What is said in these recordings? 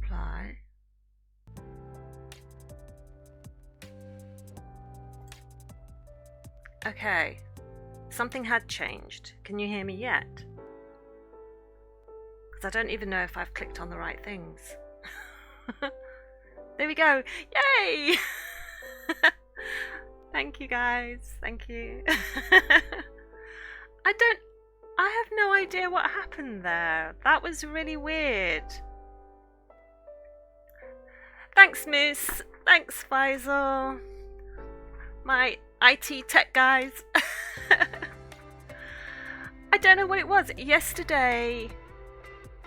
apply. Okay, something had changed. Can you hear me yet? Because I don't even know if I've clicked on the right things. There we go. Yay! Thank you guys. Thank you. I have no idea what happened there. That was really weird. Thanks, Moose. Thanks, Faisal. My IT tech guys. I don't know what it was. Yesterday,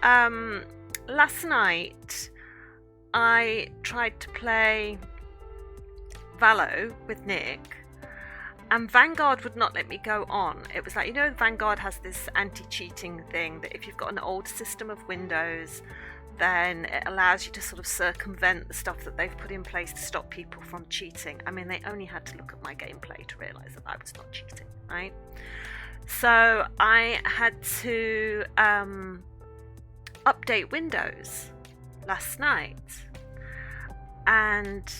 last night, I tried to play Valo with Nick, and Vanguard would not let me go on. It was like, you know, Vanguard has this anti-cheating thing that if you've got an old system of Windows, then it allows you to sort of circumvent the stuff that they've put in place to stop people from cheating. I mean, they only had to look at my gameplay to realise that I was not cheating, right? So I had to update Windows last night, and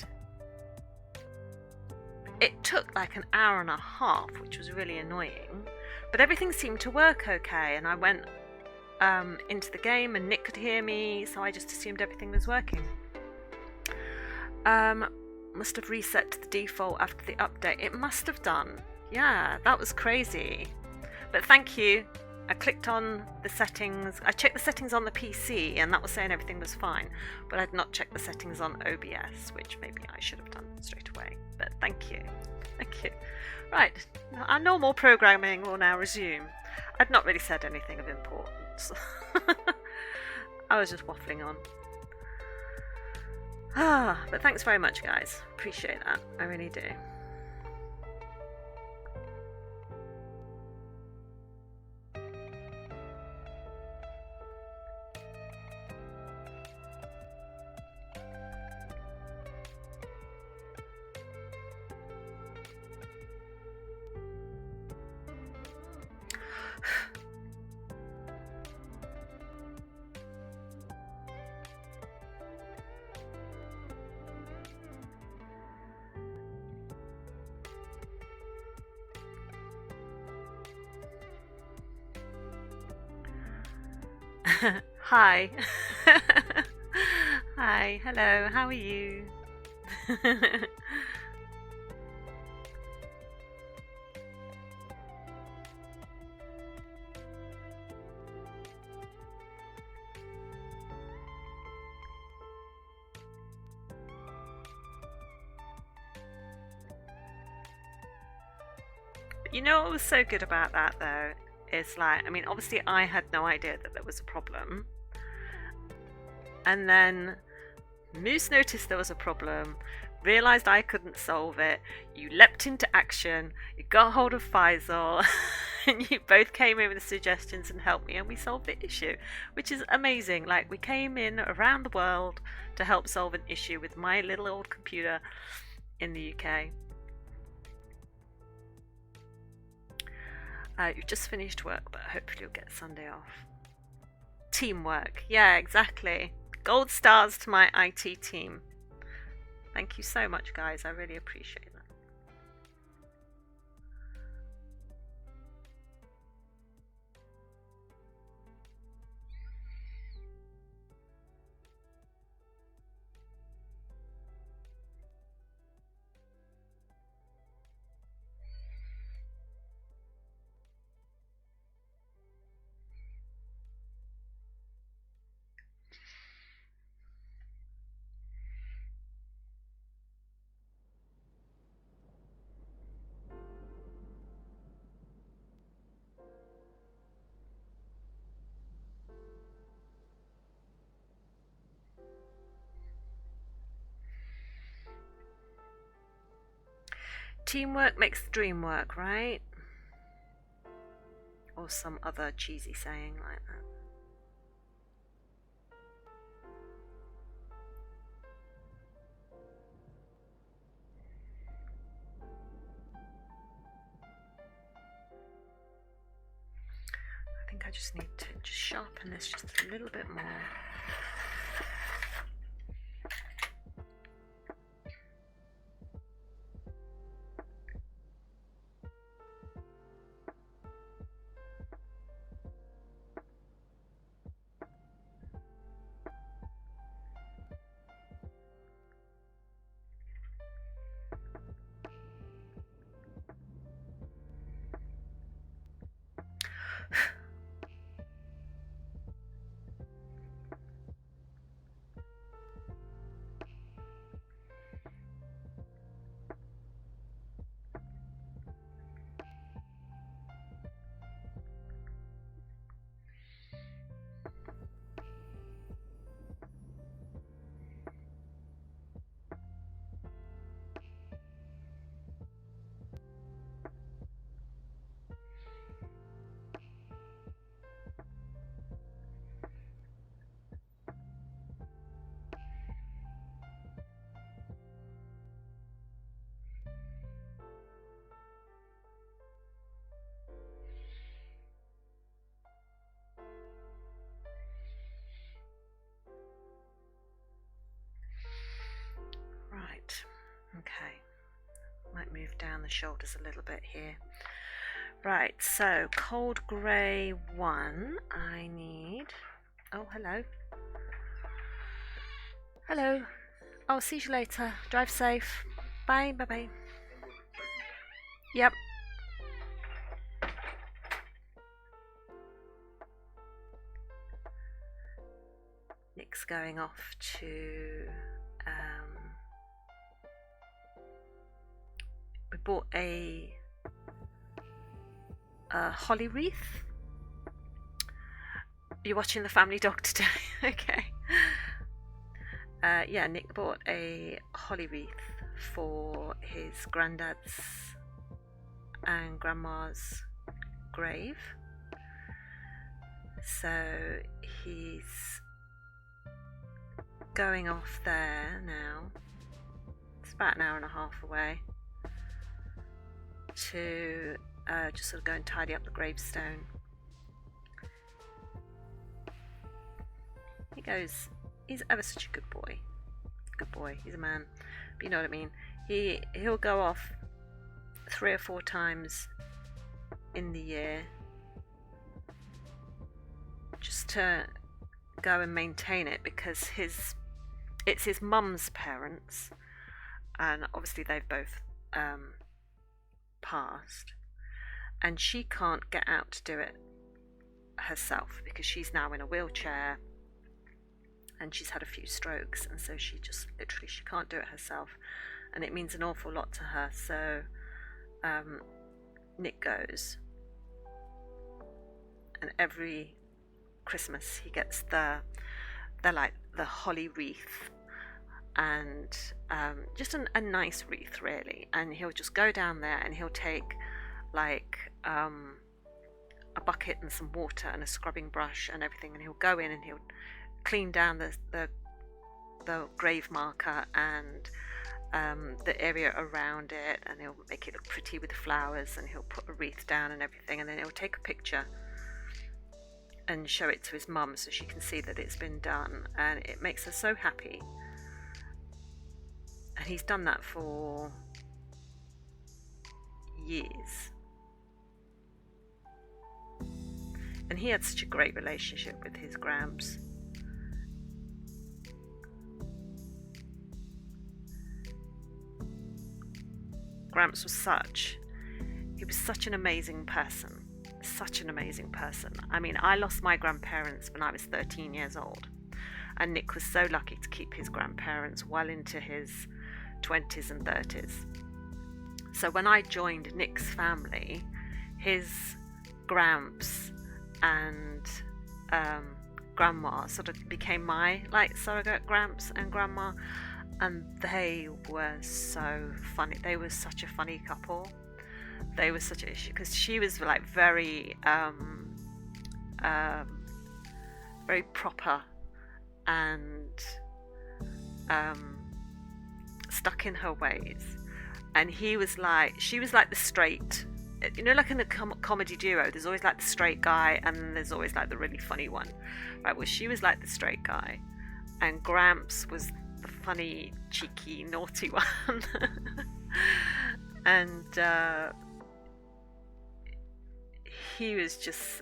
it took like an hour and a half, which was really annoying, but everything seemed to work okay, and I went into the game and Nick could hear me, so I just assumed everything was working. Must have reset to the default after the update. It must have done. Yeah, that was crazy. But thank you. I clicked on the settings. I checked the settings on the PC and that was saying everything was fine, but I'd not checked the settings on OBS, which maybe I should have done straight away. But thank you. Thank you. Right, our normal programming will now resume. I'd not really said anything of importance. I was just waffling on. But thanks very much, guys. Appreciate that. I really do. Hi. Hi, hello, how are you? You know what was so good about that though? Is like, I mean, obviously I had no idea that there was a problem. And then Moose noticed there was a problem, realised I couldn't solve it. You leapt into action, you got hold of Faisal, and you both came in with suggestions and helped me, and we solved the issue, which is amazing. Like, we came in around the world to help solve an issue with my little old computer in the UK. You've just finished work, but hopefully you'll get Sunday off. Teamwork. Yeah, exactly. Gold stars to my IT team. Thank you so much, guys. I really appreciate that. Teamwork makes the dream work, right? Or some other cheesy saying like that. I think I just need to just sharpen this just a little bit more. down the shoulders a little bit here. Right, so cold grey 1, I need... Oh, hello. Hello. I'll see you later. Drive safe. Bye, bye-bye. Yep. Nick's going off to... we bought a holly wreath. You're watching the family dog today? Okay. Yeah, Nick bought a holly wreath for his granddad's and grandma's grave. So he's going off there now. It's about an hour and a half away to just sort of go and tidy up the gravestone. He goes, he's ever such a good boy. Good boy, he's a man. But you know what I mean? He'll go off 3 or 4 times in the year just to go and maintain it, because it's his mum's parents, and obviously they've both passed, and she can't get out to do it herself because she's now in a wheelchair and she's had a few strokes, and so she just literally she can't do it herself, and it means an awful lot to her. So Nick goes, and every Christmas he gets the holly wreath, and just a nice wreath really, and he'll just go down there and he'll take like a bucket and some water and a scrubbing brush and everything, and he'll go in and he'll clean down the grave marker and the area around it, and he'll make it look pretty with flowers, and he'll put a wreath down and everything, and then he'll take a picture and show it to his mum so she can see that it's been done, and it makes her so happy. And he's done that for years, and he had such a great relationship with his Gramps. Gramps was such an amazing person. Such an amazing person. I mean, I lost my grandparents when I was 13 years old, and Nick was so lucky to keep his grandparents well into his 20s and 30s. So when I joined Nick's family, his Gramps and grandma sort of became my like surrogate Gramps and grandma, and they were so funny. They were such a funny couple. They were such a, because she was like very very proper and stuck in her ways, and he was like, she was like the straight, you know, like in a comedy duo there's always like the straight guy and then there's always like the really funny one, right? Well, she was like the straight guy and Gramps was the funny, cheeky, naughty one. And he was just,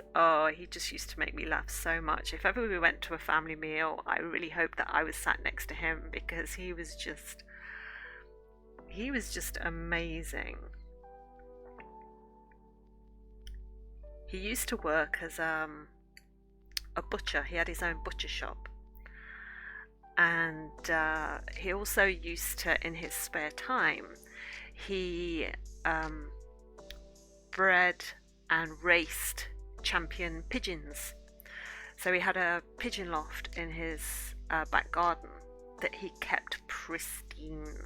he just used to make me laugh so much. If ever we went to a family meal, I really hoped that I was sat next to him, because he was just amazing. He used to work as a butcher. He had his own butcher shop, and he also used to, in his spare time, he bred and raced champion pigeons. So he had a pigeon loft in his back garden that he kept pristine,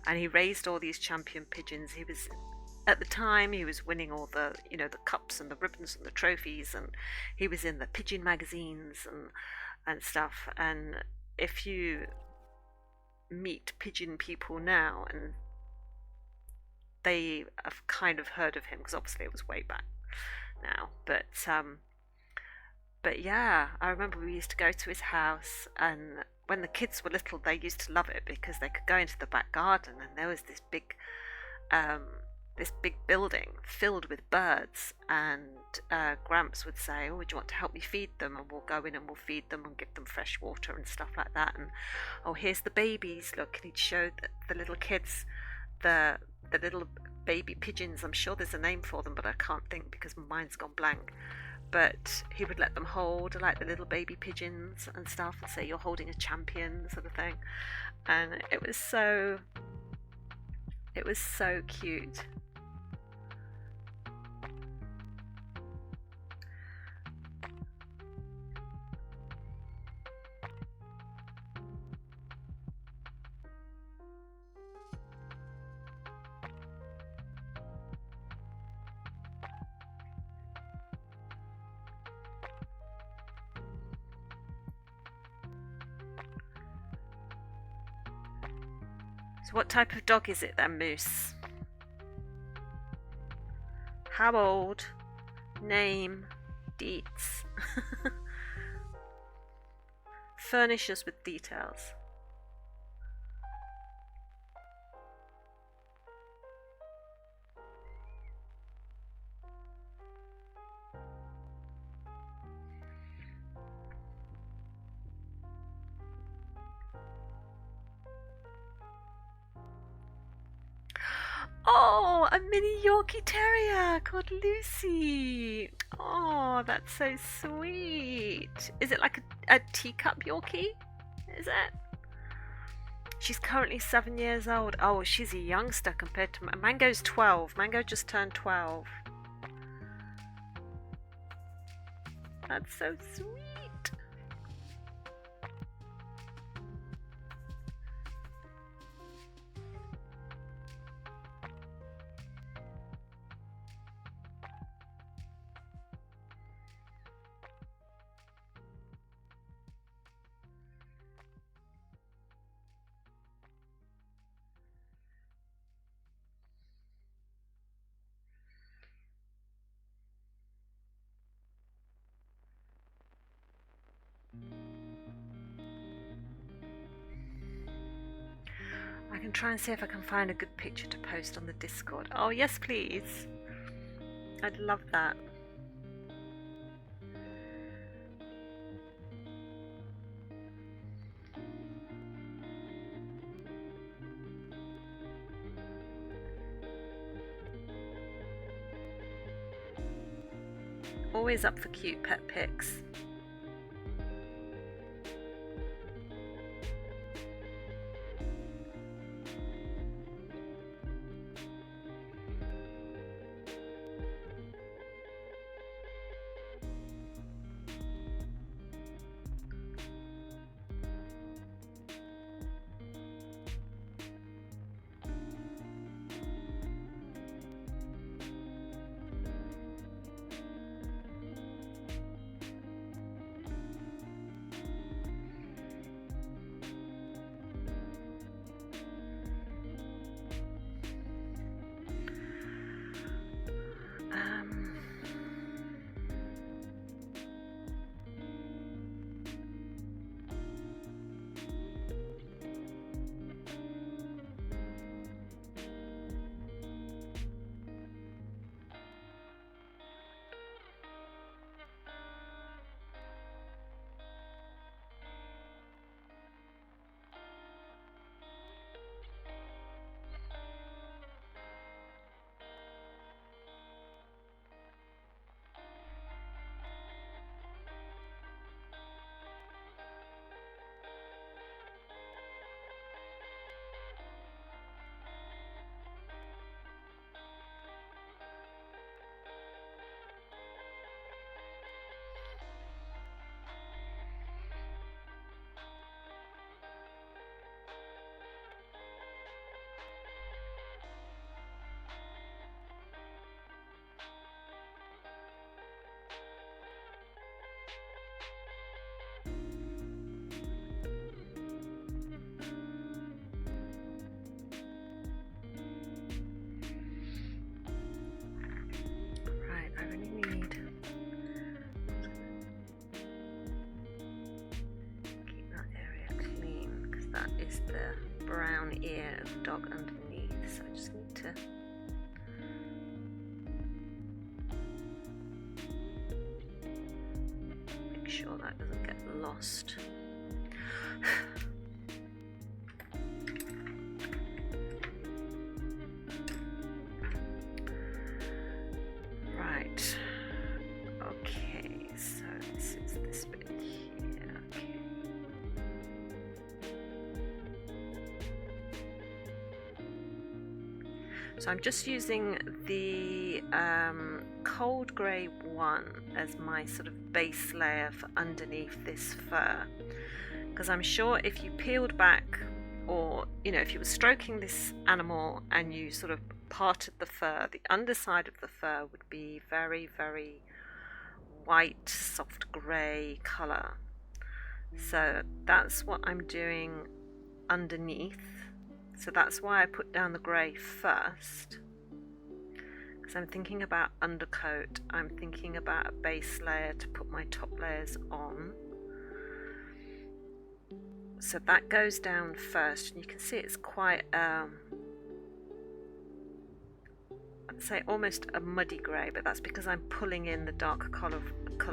and he raised all these champion pigeons. He was, at the time, he was winning all the, you know, the cups and the ribbons and the trophies, and he was in the pigeon magazines and stuff. And if you meet pigeon people now, and they have kind of heard of him, because obviously it was way back now, but yeah, I remember we used to go to his house, and when the kids were little, they used to love it because they could go into the back garden and there was um, this big building filled with birds, and Gramps would say, "Oh, would you want to help me feed them?" And we'll go in and we'll feed them and give them fresh water and stuff like that. And oh, here's the babies. Look, and he'd show the little kids the little baby pigeons. I'm sure there's a name for them, but I can't think because my mind's gone blank. But he would let them hold like the little baby pigeons and stuff, and say, "You're holding a champion," sort of thing. And it was so cute. So what type of dog is it then, Moose? How old? Name? Deets? Furnish us with details. Oh, a mini Yorkie Terrier called Lucy. Oh, that's so sweet. Is it like a teacup Yorkie? Is it? She's currently 7 years old. Oh, she's a youngster compared to Mango's 12. Mango just turned 12. That's so sweet. I can try and see if I can find a good picture to post on the Discord. Oh, yes, please. I'd love that. Always up for cute pet pics. that is the brown ear of the dog underneath, so I just need to make sure that doesn't get lost. Right, okay, so this is this bit here. Okay. So I'm just using the cold grey one as my sort of base layer for underneath this fur, because I'm sure if you peeled back, or if you were stroking this animal and you sort of parted the fur, the underside of the fur would be very, very white, soft grey colour. So that's what I'm doing underneath. So that's why I put down the grey first, because I'm thinking about undercoat, I'm thinking about a base layer to put my top layers on. So that goes down first, and you can see it's quite, I'd say almost a muddy grey, but that's because I'm pulling in the darker colour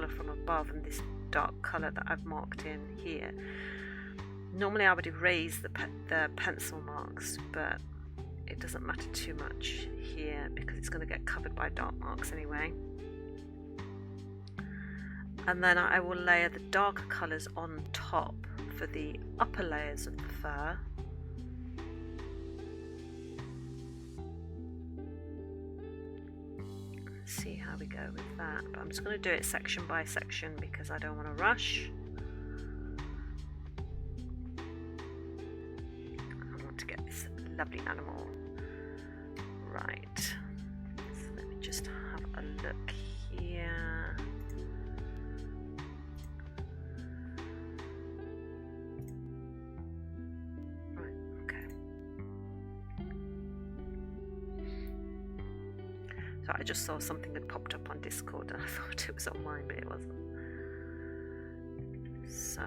from above and this dark colour that I've marked in here. Normally I would erase the pencil marks, but it doesn't matter too much here because it's going to get covered by dark marks anyway. And then I will layer the darker colours on top for the upper layers of the fur. Let's see how we go with that, but I'm just going to do it section by section because I don't want to rush. To get this lovely animal. Right, so let me just have a look here. Right, okay. So I just saw something had popped up on Discord and I thought it was on mine, but it wasn't. So,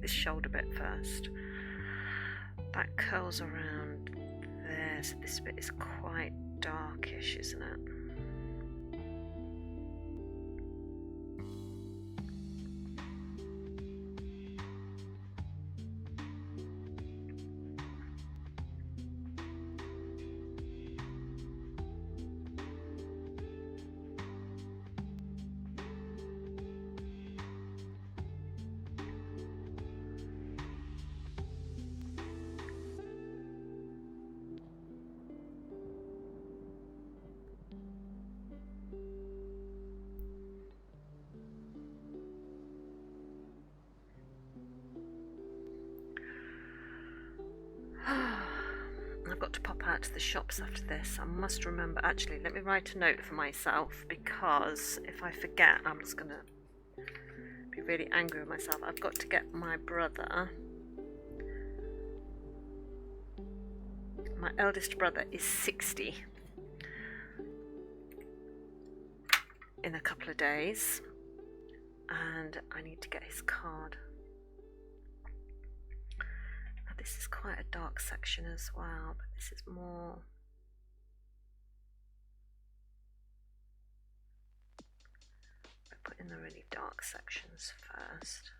this shoulder bit first. That curls around there, so this bit is quite darkish, isn't it? I've got to pop out to the shops after this. I must remember, actually, let me write a note for myself, because if I forget, I'm just going to be really angry with myself. I've got to get my brother, my eldest brother is 60 in a couple of days, and I need to get his card. This is quite a dark section as well, but this is more... I put in the really dark sections first.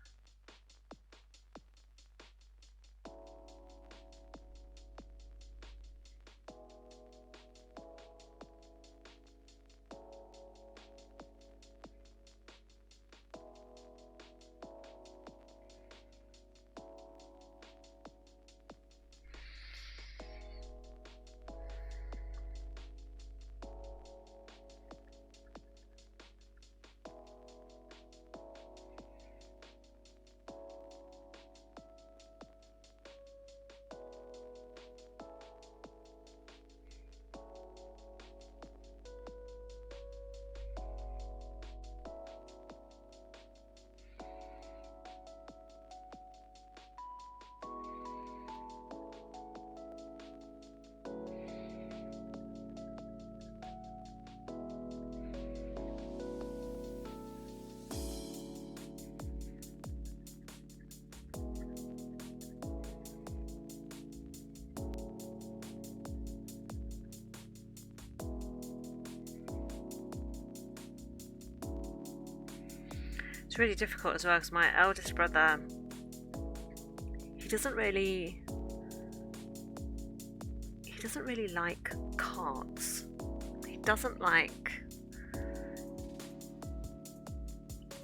really difficult as well because my eldest brother, he doesn't really like cards. He doesn't like,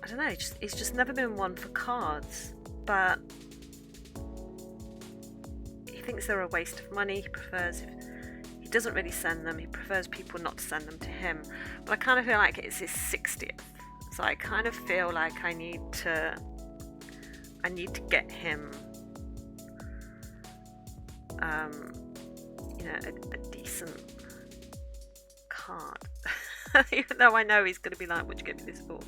I don't know, he's just never been one for cards, but he thinks they're a waste of money. He doesn't really send them. He prefers people not to send them to him. But I kind of feel like it's his 60th, so I kind of feel like I need to get him a decent card. Even though I know he's going to be like, what'd you get me this for?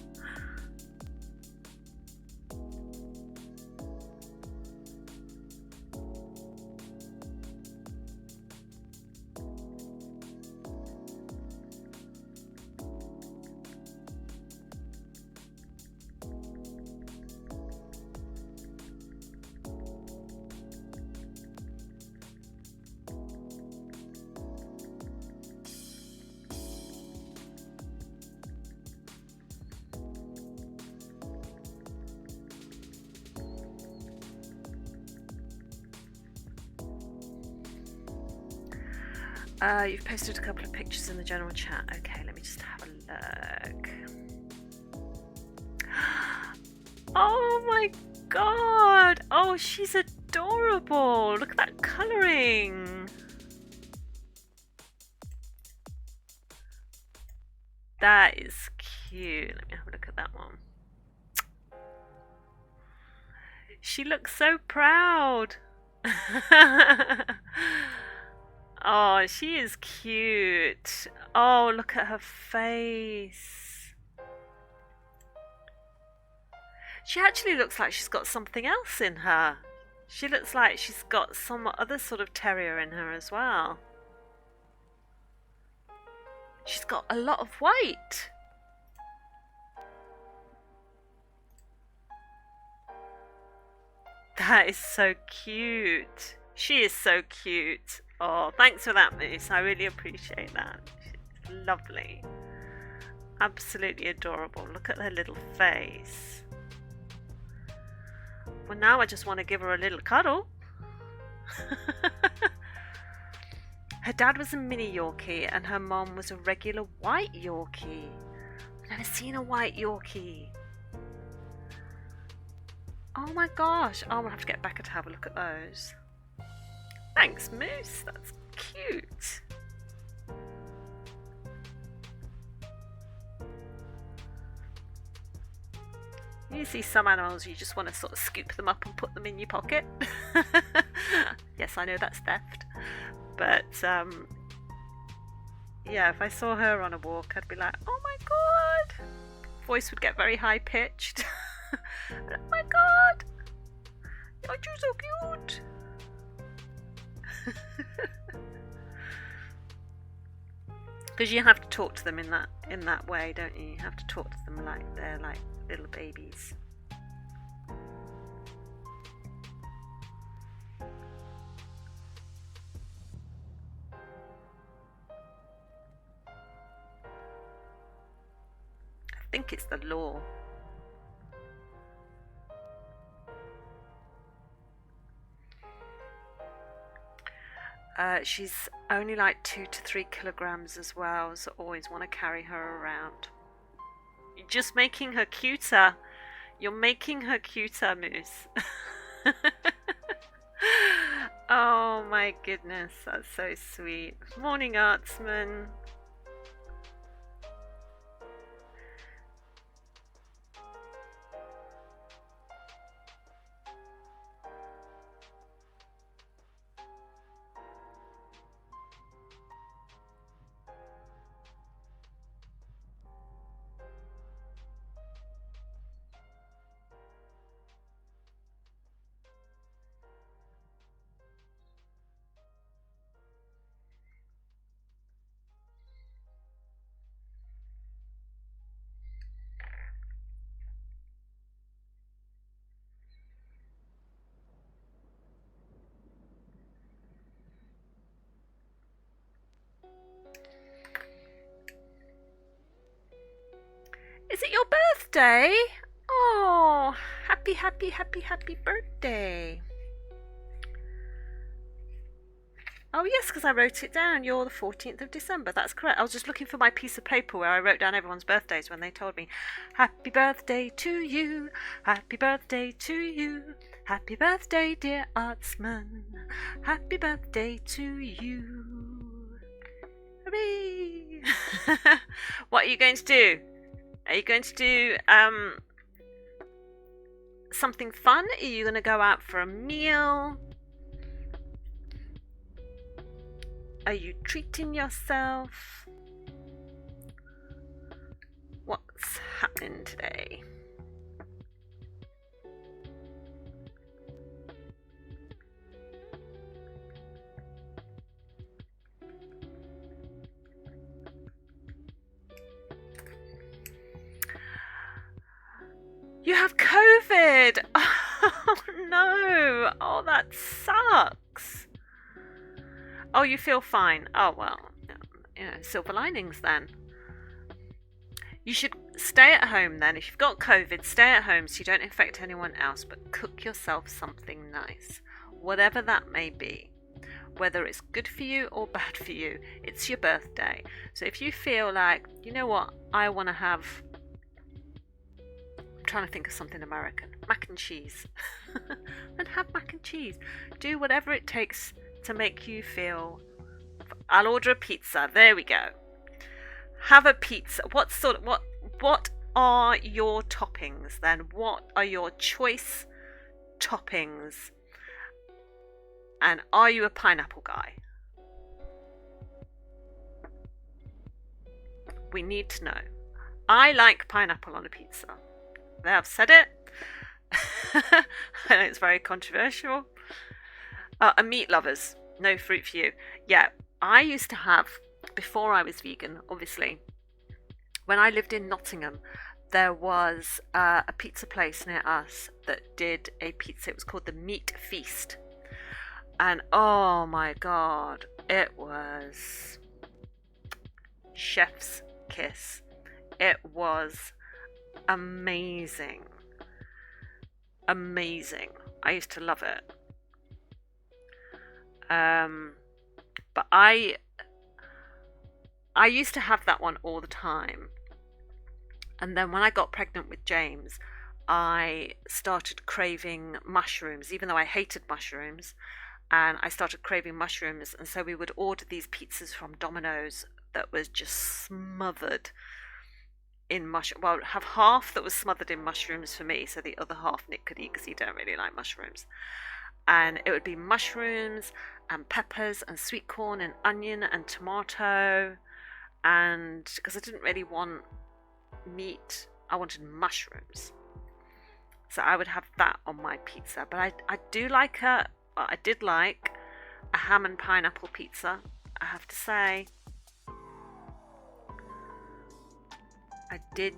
You've posted a couple of pictures in the general chat. Okay, let me just have a look. Oh my god! Oh, she's adorable! Look at that colouring! That is cute. Let me have a look at that one. She looks so proud! Oh, she is cute. Oh, look at her face. She actually looks like she's got something else in her. She looks like she's got some other sort of terrier in her as well. She's got a lot of white. That is so cute. She is so cute. Oh, thanks for that, Moose. I really appreciate that. She's lovely. Absolutely adorable. Look at her little face. Well, now I just want to give her a little cuddle. Her dad was a mini Yorkie and her mom was a regular white Yorkie. I've never seen a white Yorkie. Oh my gosh. Oh, we'll have to get Becca to have a look at those. Thanks, Moose. That's cute. You see some animals, you just want to sort of scoop them up and put them in your pocket. Yes, I know that's theft. But, yeah, if I saw her on a walk, I'd be like, oh my god. Voice would get very high pitched. Oh my god. You're just so cute. Because you have to talk to them in that way, don't you? You have to talk to them like they're like little babies. I think it's the law. She's only like 2 to 3 kilograms as well, so always want to carry her around. You're just making her cuter. You're making her cuter, Moose. Oh my goodness, that's so sweet. Morning, Artsman. Is it your birthday? Oh, happy, happy, happy, happy birthday. Oh, yes, because I wrote it down. You're the 14th of December. That's correct. I was just looking for my piece of paper where I wrote down everyone's birthdays when they told me, happy birthday to you. Happy birthday to you. Happy birthday, dear Artsman. Happy birthday to you. Hooray! What are you going to do? Are you going to do something fun? Are you going to go out for a meal? Are you treating yourself? What's happening today? You have COVID! Oh no! Oh, that sucks! Oh, you feel fine. Oh, well, silver linings then. You should stay at home then. If you've got COVID, stay at home so you don't infect anyone else, but cook yourself something nice, whatever that may be. Whether it's good for you or bad for you, it's your birthday. So if you feel like, you know what, I want to have, I'm trying to think of something American, mac and cheese. Then have mac and cheese. Do whatever it takes to make you feel. I'll order a pizza. There we go. Have a pizza. What are your toppings then? What are your choice toppings? And are you a pineapple guy? We need to know. I like pineapple on a pizza. There, I've said it. I know it's very controversial. And meat lovers, no fruit for you. Yeah, I used to have, before I was vegan, obviously, when I lived in Nottingham, there was a pizza place near us that did a pizza. It was called the Meat Feast. And oh my God, it was chef's kiss. It was amazing. Amazing. I used to love it. But I used to have that one all the time. And then when I got pregnant with James, I started craving mushrooms, even though I hated mushrooms. And I started craving mushrooms. And so we would order these pizzas from Domino's that was just smothered in mushroom. Well, have half that was smothered in mushrooms for me, so the other half Nick could eat because he don't really like mushrooms. And it would be mushrooms and peppers and sweet corn and onion and tomato. And because I didn't really want meat, I wanted mushrooms. So I would have that on my pizza. But I did like a ham and pineapple pizza, I have to say. I did.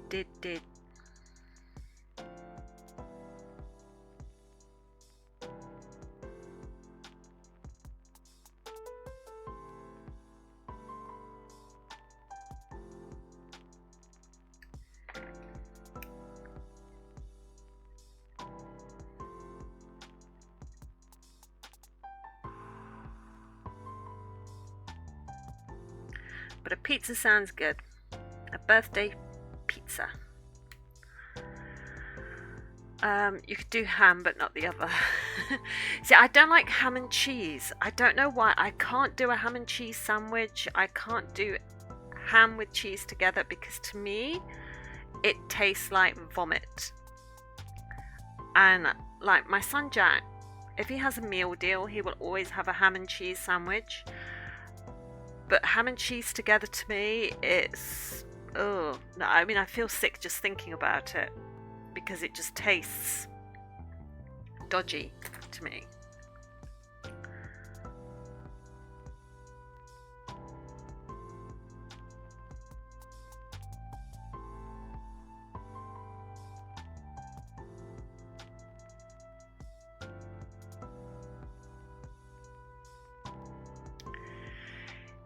But a pizza sounds good. A birthday pizza. You could do ham, but not the other. See, I don't like ham and cheese. I don't know why. I can't do a ham and cheese sandwich. I can't do ham with cheese together because to me, it tastes like vomit. And like my son Jack, if he has a meal deal, he will always have a ham and cheese sandwich. But ham and cheese together to me, it's... oh, no, I mean, I feel sick just thinking about it. Because it just tastes dodgy to me.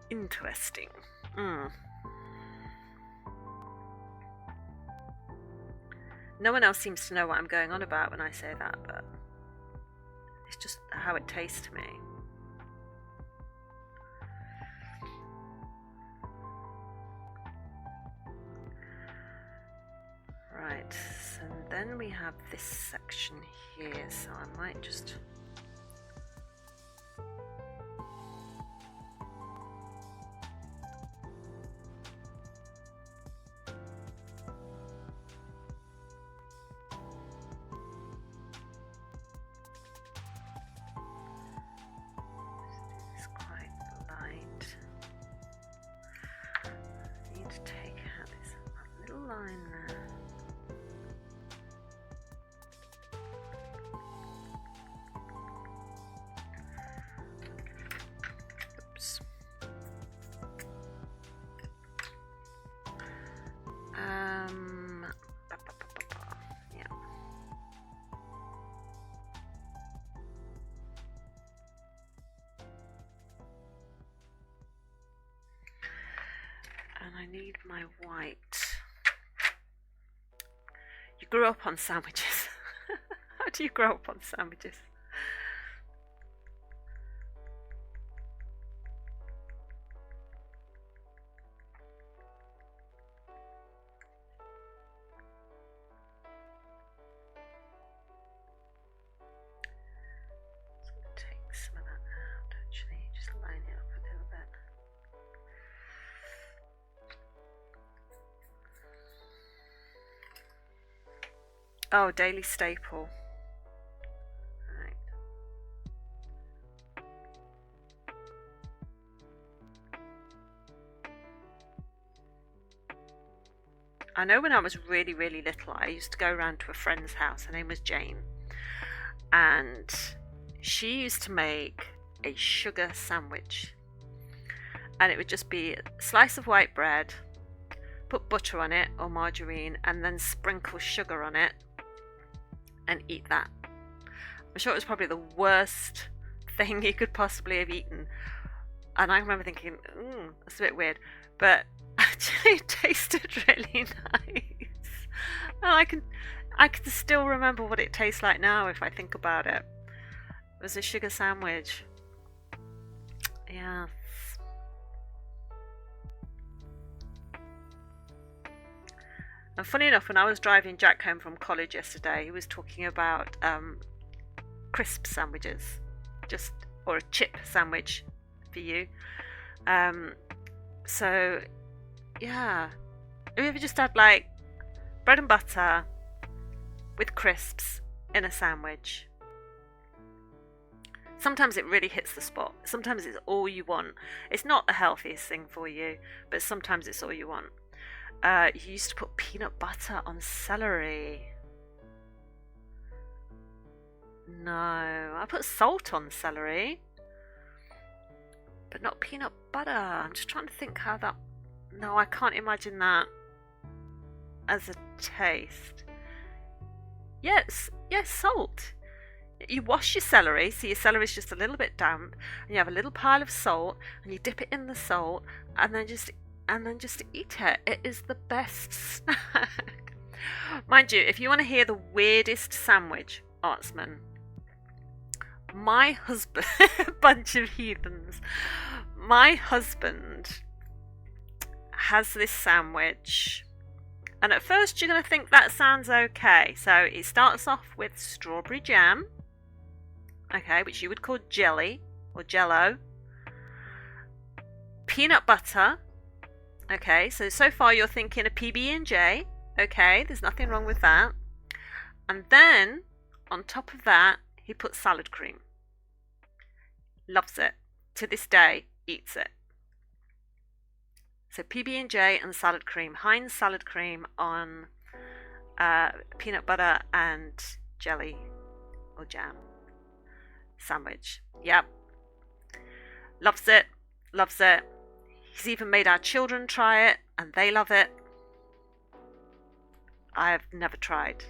Interesting. No one else seems to know what I'm going on about when I say that, but it's just how it tastes to me. Right, so then we have this section here, so I might just... It's quite light. I need to take out this little line there. Oops. Yeah. And I need my white. You grew up on sandwiches. How do you grow up on sandwiches? Take some of that out, actually, just line it up a little bit. Oh, daily staple. Right. I know when I was really, really little, I used to go around to a friend's house. Her name was Jane. And she used to make a sugar sandwich. And it would just be a slice of white bread, put butter on it or margarine, and then sprinkle sugar on it and eat that. I'm sure it was probably the worst thing you could possibly have eaten. And I remember thinking, that's a bit weird. But actually it tasted really nice. And I can still remember what it tastes like now if I think about it. It was a sugar sandwich. Yeah. And funny enough, when I was driving Jack home from college yesterday, he was talking about crisp sandwiches, or a chip sandwich for you. So yeah, have you ever just had like bread and butter with crisps in a sandwich? Sometimes it really hits the spot. Sometimes it's all you want. It's not the healthiest thing for you, but sometimes it's all you want. You used to put peanut butter on celery. No, I put salt on celery, but not peanut butter. I'm just trying to think how that... No, I can't imagine that as a taste. Yes, salt. You wash your celery, so your celery is just a little bit damp, and you have a little pile of salt, and you dip it in the salt, and then just eat it. It is the best snack. Mind you, if you want to hear the weirdest sandwich, Artsman, my husband, bunch of heathens, my husband has this sandwich, and at first you're going to think that sounds okay. So it starts off with strawberry jam, okay, which you would call jelly or jello, peanut butter. Okay, so far you're thinking a PB&J. Okay, there's nothing wrong with that. And then, on top of that, he puts salad cream. Loves it. To this day, eats it. So PB&J and salad cream. Heinz salad cream on peanut butter and jelly or jam sandwich. Yep. Loves it. Loves it. He's even made our children try it, and they love it. I've never tried.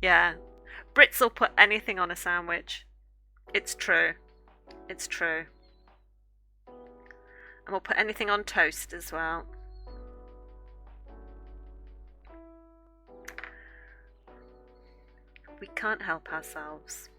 Yeah. Brits will put anything on a sandwich. It's true. It's true. And we'll put anything on toast as well. We can't help ourselves.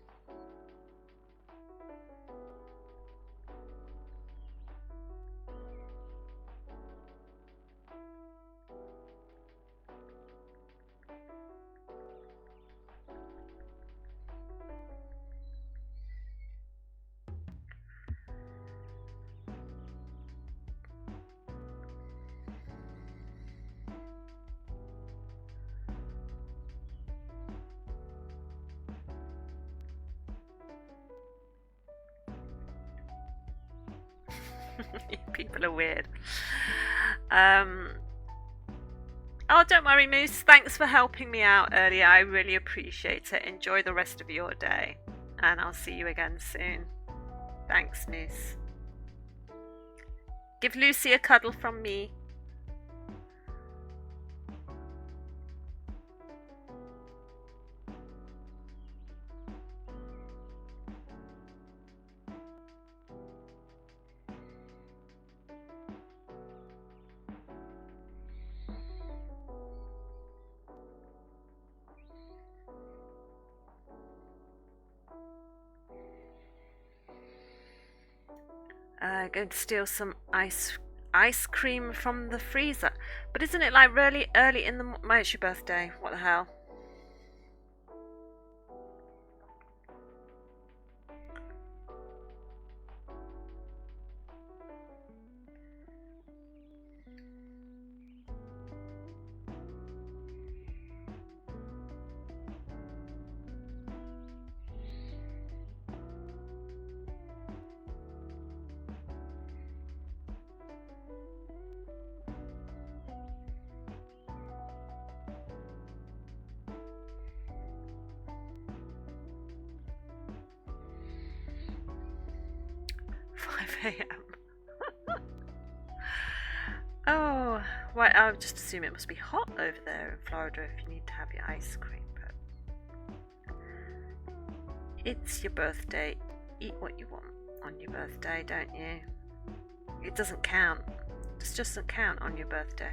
People are weird. Oh, don't worry, Moose. Thanks for helping me out earlier. I really appreciate it. Enjoy the rest of your day. And I'll see you again soon. Thanks, Moose. Give Lucy a cuddle from me. Going to steal some ice cream from the freezer. But isn't it like really early in the morning? It's your birthday. What the hell? a.m. Oh, well, I would just assume it must be hot over there in Florida if you need to have your ice cream. But it's your birthday. Eat what you want on your birthday, don't you? It doesn't count. It just doesn't count on your birthday.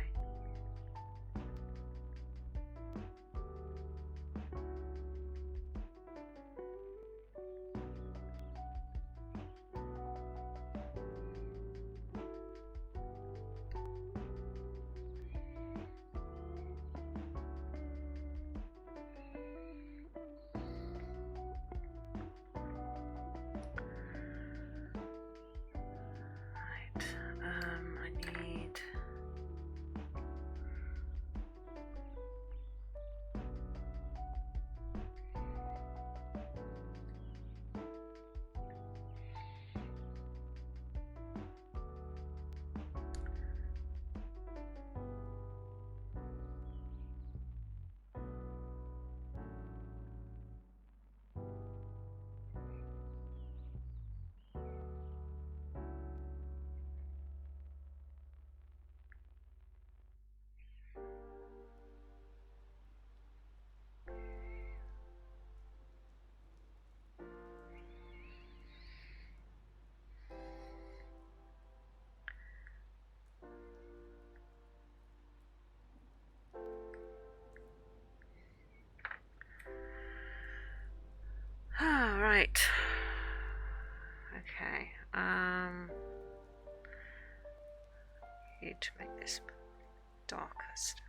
Ah, right. Okay. Need to make this darker still.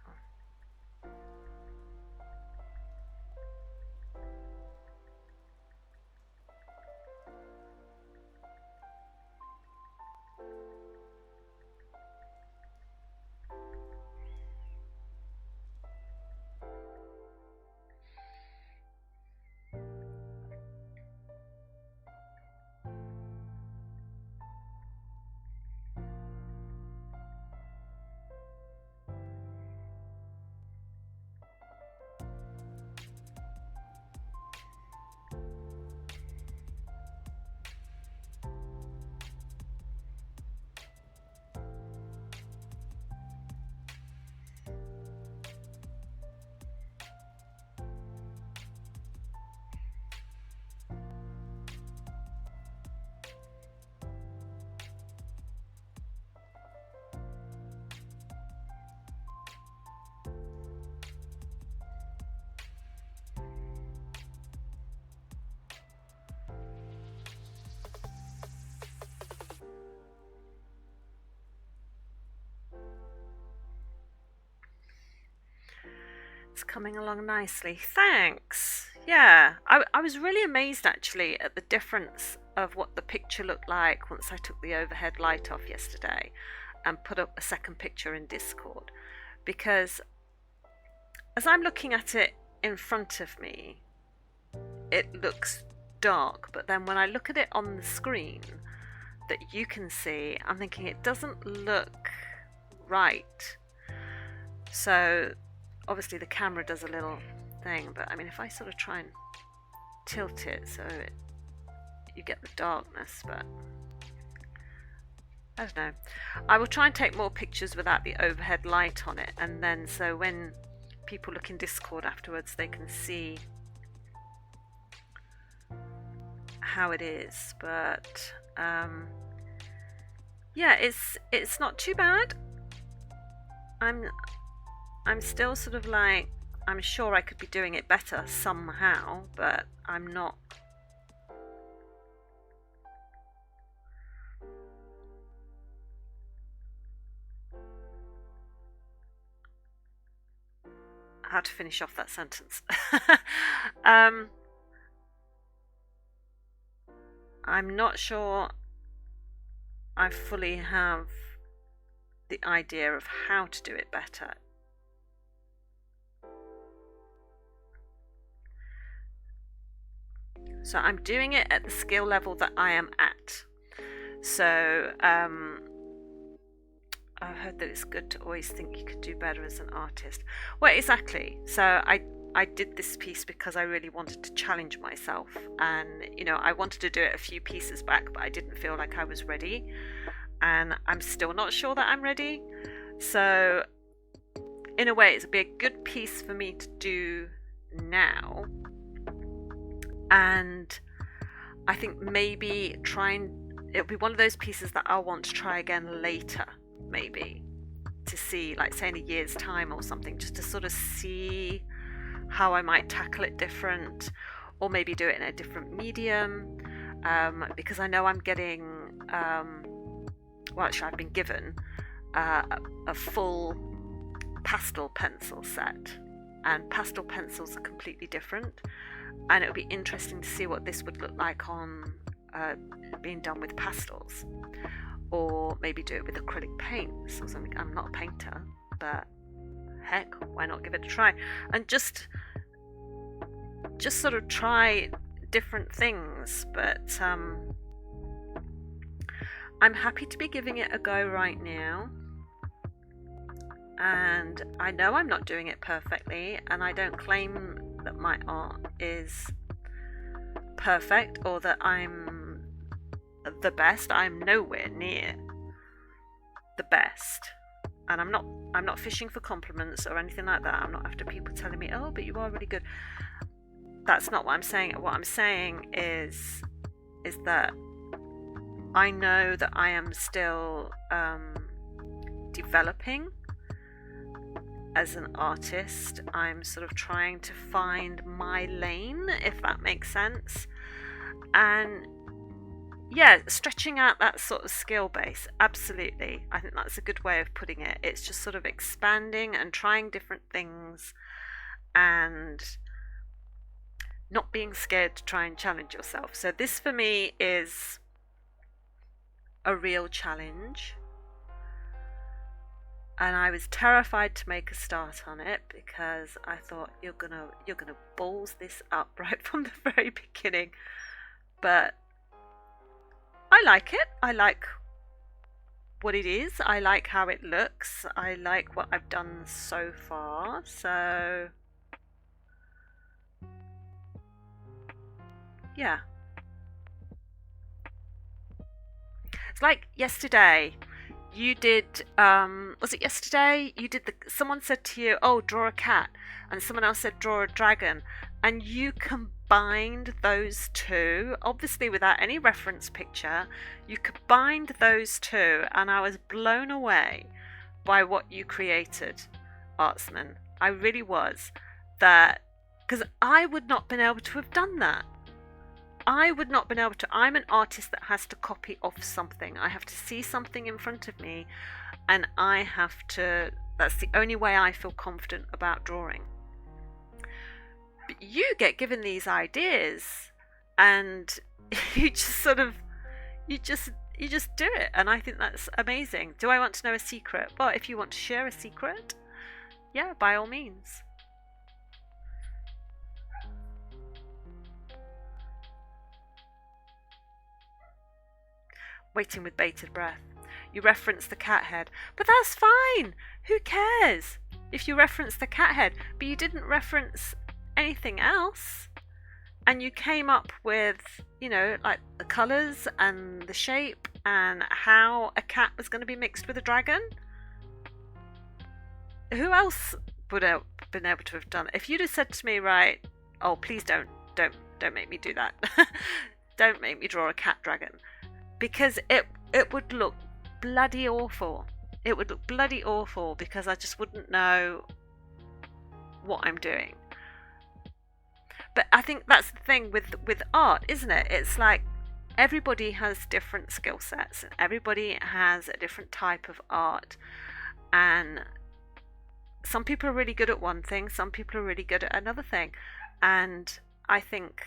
It's coming along nicely. Thanks. Yeah, I was really amazed actually at the difference of what the picture looked like once I took the overhead light off yesterday and put up a second picture in Discord. Because as I'm looking at it in front of me, it looks dark, but then when I look at it on the screen that you can see, I'm thinking it doesn't look right. So obviously the camera does a little thing, but I mean, if I sort of try and tilt it so you get the darkness, but I don't know. I will try and take more pictures without the overhead light on it, and then so when people look in Discord afterwards, they can see how it is. But yeah, it's not too bad. I'm still sort of like, I'm sure I could be doing it better somehow, but I'm not. How to finish off that sentence. I'm not sure I fully have the idea of how to do it better. So I'm doing it at the skill level that I am at. So I've heard that it's good to always think you could do better as an artist. Well, exactly. So I did this piece because I really wanted to challenge myself, and I wanted to do it a few pieces back, but I didn't feel like I was ready, and I'm still not sure that I'm ready. So in a way, it'll be a good piece for me to do now, and I think maybe it'll be one of those pieces that I'll want to try again later, maybe to see, like say in a year's time or something, just to sort of see how I might tackle it different, or maybe do it in a different medium, because I know I'm getting well, actually I've been given a full pastel pencil set, and pastel pencils are completely different, and it would be interesting to see what this would look like on being done with pastels, or maybe do it with acrylic paints or something. I'm not a painter, but heck, why not give it a try, and just sort of try different things. But I'm happy to be giving it a go right now, and I know I'm not doing it perfectly, and I don't claim that my art is perfect or that I'm the best. I'm nowhere near the best, and I'm not fishing for compliments or anything like that. I'm not after people telling me, oh, but you are really good. That's not what I'm saying. What I'm saying is that I know that I am still developing as an artist. I'm sort of trying to find my lane, if that makes sense. And yeah, stretching out that sort of skill base, absolutely. I think that's a good way of putting it. It's just sort of expanding and trying different things, and not being scared to try and challenge yourself. So this for me is a real challenge, and I was terrified to make a start on it because I thought you're gonna balls this up right from the very beginning. But I like it. I like what it is. I like how it looks. I like what I've done so far. So yeah. It's like yesterday. You did, was it yesterday? Someone said to you, oh, draw a cat. And someone else said, draw a dragon. And you combined those two, obviously without any reference picture. You combined those two, and I was blown away by what you created, Artsman. I really was. Because I would not have been able to have done that. I would not have been able to. I'm an artist that has to copy off something. I have to see something in front of me, and I have to. That's the only way I feel confident about drawing. But you get given these ideas, and you just sort of you just you just do it, and I think that's amazing. Do I want to know a secret? Well, if you want to share a secret, yeah, by all means. Waiting with bated breath. You reference the cat head, but that's fine. Who cares if you reference the cat head, but you didn't reference anything else? And you came up with, like the colours and the shape and how a cat was going to be mixed with a dragon. Who else would have been able to have done it? If you'd have said to me, right, oh, please don't make me do that. Don't make me draw a cat dragon. Because it would look bloody awful. It would look bloody awful because I just wouldn't know what I'm doing. But I think that's the thing with art, isn't it? It's like everybody has different skill sets and everybody has a different type of art. And some people are really good at one thing, some people are really good at another thing. And I think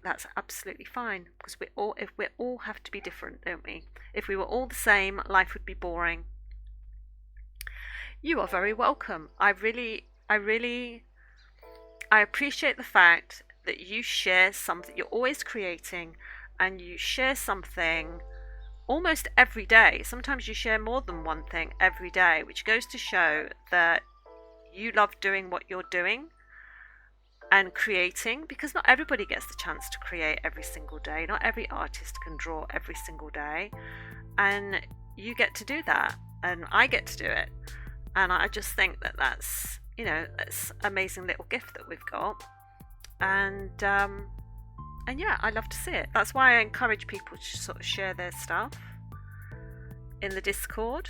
that's absolutely fine, because we all have to be different, don't we? If we were all the same, life would be boring. You are very welcome. I appreciate the fact that you share something. You're always creating, and you share something almost every day. Sometimes you share more than one thing every day, which goes to show that you love doing what you're doing and creating, because not everybody gets the chance to create every single day. Not every artist can draw every single day, and you get to do that, and I get to do it. And I just think that that's an amazing little gift that we've got, and yeah, I love to see it. That's why I encourage people to sort of share their stuff in the Discord,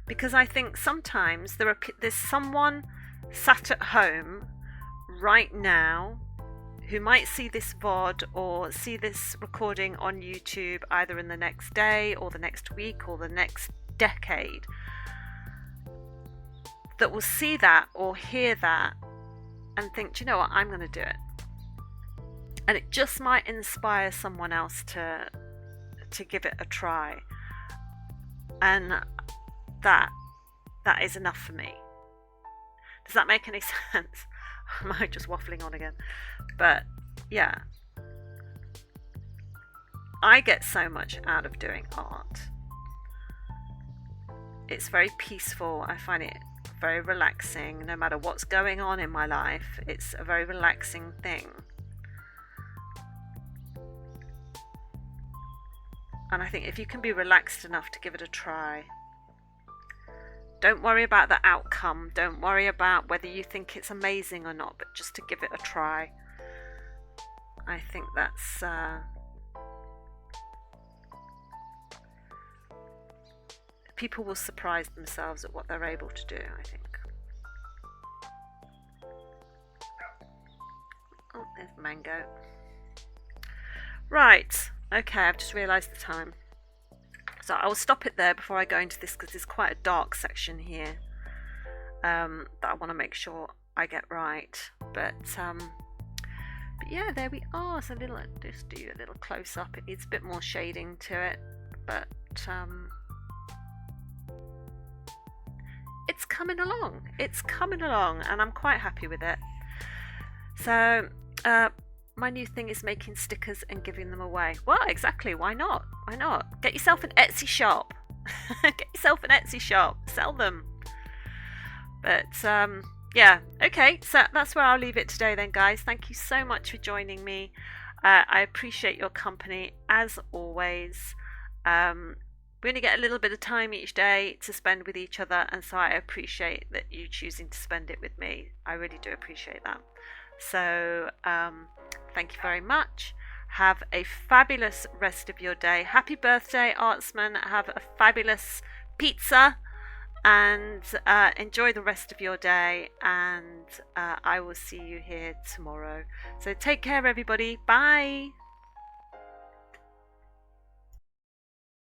because I think sometimes there's someone sat at home right now who might see this VOD or see this recording on YouTube either in the next day or the next week or the next decade, that will see that or hear that and think, do you know what, I'm going to do it. And it just might inspire someone else to give it a try. And that is enough for me. Does that make any sense? Am I just waffling on again? But yeah, I get so much out of doing art. It's very peaceful. I find it very relaxing. No matter what's going on in my life, it's a very relaxing thing. And I think if you can be relaxed enough to give it a try, don't worry about the outcome, don't worry about whether you think it's amazing or not, but just to give it a try. I think that's people will surprise themselves at what they're able to do, I think. Oh, there's mango. Right, okay, I've just realised the time. So I will stop it there before I go into this, because there's quite a dark section here that I want to make sure I get right. But yeah, there we are. So just do a little close up. It needs a bit more shading to it, but it's coming along. It's coming along, and I'm quite happy with it. So my new thing is making stickers and giving them away. Well, exactly. Why not? Why not? Get yourself an Etsy shop. Get yourself an Etsy shop. Sell them. But yeah. Okay. So that's where I'll leave it today then, guys. Thank you so much for joining me. I appreciate your company as always. We only get a little bit of time each day to spend with each other, and so I appreciate that you choosing to spend it with me. I really do appreciate that. So thank you very much. Have a fabulous rest of your day. Happy birthday, Artsman. Have a fabulous pizza, and enjoy the rest of your day, and I will see you here tomorrow. So take care, everybody. Bye.